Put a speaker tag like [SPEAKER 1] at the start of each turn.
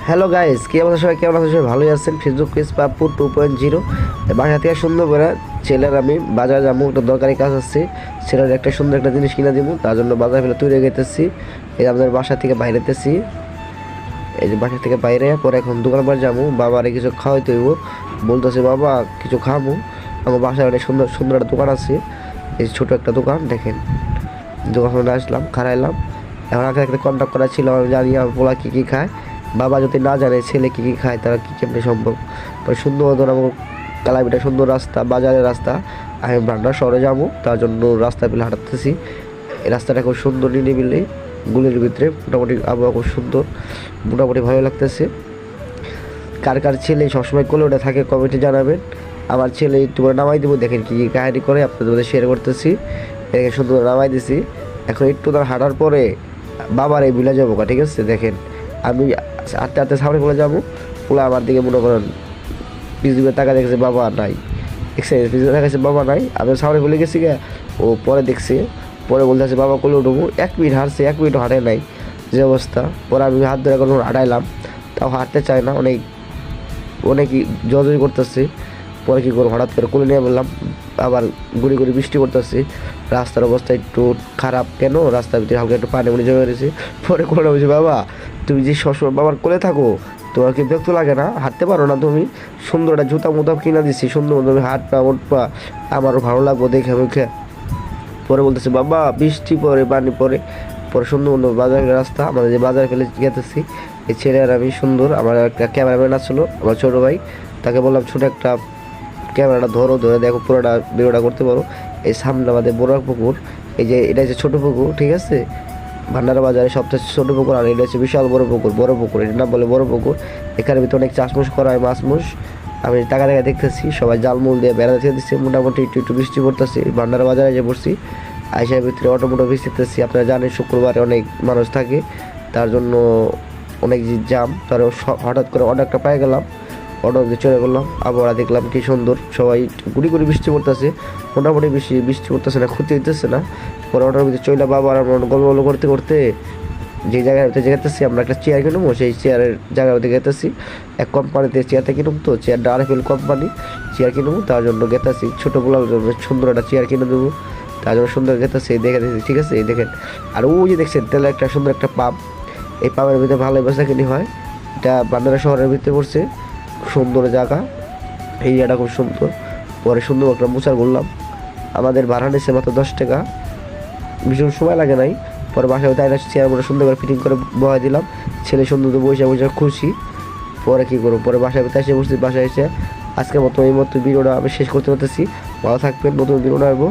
[SPEAKER 1] Hello guys, কি অবস্থা সবাই? কেমন আছেন? সবাই ভালোই আছেন? ফেসবুক পেজ পাপ্পু 2.0 বাসা থেকে সুন্দর করে ছেলের আমি বাজার যাবো, একটা দরকারি কাজ আছে। ছেলের একটা সুন্দর একটা জিনিস কিনে দিব, তার জন্য বাজার ফেলে তৈরি গেতেছি। এই আমাদের বাসা থেকে বাইরেতেছি, এই যে বাসা থেকে বাইরে পরে এখন দোকান বার যাবো, বাবারে কিছু খাওয়াইতে হইব। বলতেছে বাবা কিছু খাবো। আমার বাসায় অনেক সুন্দর সুন্দর একটা দোকান আছে, এই ছোটো একটা দোকান দেখেন। দোকানে আসলাম, খারাইলাম। এখন আগে একটা কন্ট্যাক্ট করা ছিল, আমি জানি আমার পোলা কী কী খায়। বাবা যদি না জানে ছেলে কী কী খায়, তারা কী কেমনি সম্ভব। পরে সুন্দর মতন আমার কালাবিটা সুন্দর রাস্তা, বাজারের রাস্তা। আমি ব্রান্ডার শহরে যাবো, তার জন্য রাস্তা পেলে হাঁটাতেছি। এই রাস্তাটা খুব সুন্দর, নিরিবিলি গুলির ভিতরে, মোটামুটি আবহাওয়া খুব সুন্দর, মোটামুটি ভালো লাগতেছে। কার কার ছেলে সবসময় কোলে ওঠে থাকে কমেন্টে জানাবেন। আমার ছেলে তোমরা নামাই দেবো, দেখেন কী কী কাহিনী করে আপনাদের মধ্যে শেয়ার করতেছি। দেখেন সুন্দর নামাই দিছি। এখন একটু তার হাঁটার পরে বাবার এই বিলা যাবো, ঠিক আছে? দেখেন আমি আস্তে আস্তে সামনে বলে যাবো, ওলা আমার দিকে মনে করেন পিছনে টাকা দেখেছে বাবা নাই, দেখছে পিছনে দেখাচ্ছে বাবা নাই। আমি সামনে বলে গেছি গে, ও পরে দেখছে, পরে বলতেছে বাবা কোলে উঠবো। 1 মিনিট হাঁটছে, 1 মিনিট হাঁটে নাই, যে অবস্থা। পরে আমি হাত ধরে কোনো হাঁটাইলাম, তাও হাঁটতে চায় না, অনেকই জয় করতেছে। পরে কী করবো, হঠাৎ করে কোলে নিয়ে বললাম। আবার গুড়ি গুড়ি বৃষ্টি করতেছে, রাস্তার অবস্থা একটু খারাপ। কেন? রাস্তার ভিতরে হালকা একটু পানি জমে রয়েছে। পরে কোলে বলছি বাবা তুমি যে সবসময় বাবার কোলে থাকো, তোমার কি বিরক্ত লাগে না? হাঁটতে পারো না তুমি? সুন্দর একটা জুতা মুতা কিনা দিচ্ছি, সুন্দর তুমি হাঁটপা উঠপা, আমারও ভালো লাগবো দেখে মুখে। পরে বলতেছে বাবা বৃষ্টি পরে পানি পরে। পরে সুন্দর সুন্দর বাজারের রাস্তা, আমাদের যে বাজার ফেলে গেতেছি। এই ছেলে আর আমি সুন্দর, আমার একটা ক্যামেরাম্যান আসলো, আমার ছোটো ভাই। তাকে বললাম ছোটো একটা ক্যামেরাটা ধরে দেখো, পুরোটা ভিডিওটা করতে পারো। এই সামনে আমাদের বড় পুকুর, এই যে এটা হচ্ছে ছোটো পুকুর, ঠিক আছে? ভান্ডারা বাজারে সবচেয়ে ছোটো পুকুর, আর এটা হচ্ছে বিশাল বড় পুকুর, এটার নাম বলে বড় পুকুর। এখানে ভিতরে অনেক চাষমুষ করা হয়, মাছ। আমি টাকা দেখতেছি, সবাই জালমুল দিয়ে বেড়া দিয়ে দিচ্ছে। মোটামুটি একটু একটু বৃষ্টি পড়তেছে। ভান্ডারা বাজারে যে পড়ছি, আইসার ভিতরে অটোমোটো ভিজতেছি। আপনারা জানেন শুক্রবারে অনেক মানুষ থাকে, তার জন্য অনেক জাম। তার হঠাৎ করে অর্ডারটা পেয়ে গেলাম, অটো দিয়ে চলে গেলাম। আবহাওয়া দেখলাম কি সুন্দর, সবাই গুড়ি গুড়ি বৃষ্টি পড়তেছে। মোটামুটি বেশি বৃষ্টি পড়তেছে না, ক্ষতি হইতেছে না। পরে অটোর ভিতরে চলে বাবা আর গল্প করতে করতে যে জায়গায় যেতেছি, আমরা একটা চেয়ার কিনবো, সেই চেয়ারের জায়গায় গেতেছি। এক কোম্পানিতে চেয়ারটা কিনুম, তো চেয়ারটা RFL কোম্পানি চেয়ার কিনবো, তার জন্য গেতেছি। ছোটো বলার জন্য সুন্দর একটা চেয়ার কিনে দেবো, তার জন্য সুন্দর গেতেছি। দেখে দিচ্ছি, ঠিক আছে? এই দেখেন। আর ওই যে দেখছেন তেলে একটা সুন্দর একটা পাম্প, এই পাম্পের ভিতরে ভালো বেচা কিনি হয়। এটা বান্দারা শহরের ভিতরে পড়ছে, সুন্দর জায়গা, এরিয়াটা খুব সুন্দর। পরে সুন্দর একটা মোচার করলাম, আমাদের ভাড়া নিচ্ছে মাত্র 10 টাকা, ভীষণ সময় লাগে নাই। পরে বাসায় তাই চেয়ার মোটা সুন্দর করে ফিটিং করে বসাই দিলাম। ছেলে সুন্দর বসে খুশি। পরে কী করবো, পরে বাসায় এসে বসছি। বাসায় এসে আজকের মতো এই মতো ভিডিওটা আমি শেষ করতে পারতেছি। ভালো থাকবেন, নতুন ভিডিও আসবো।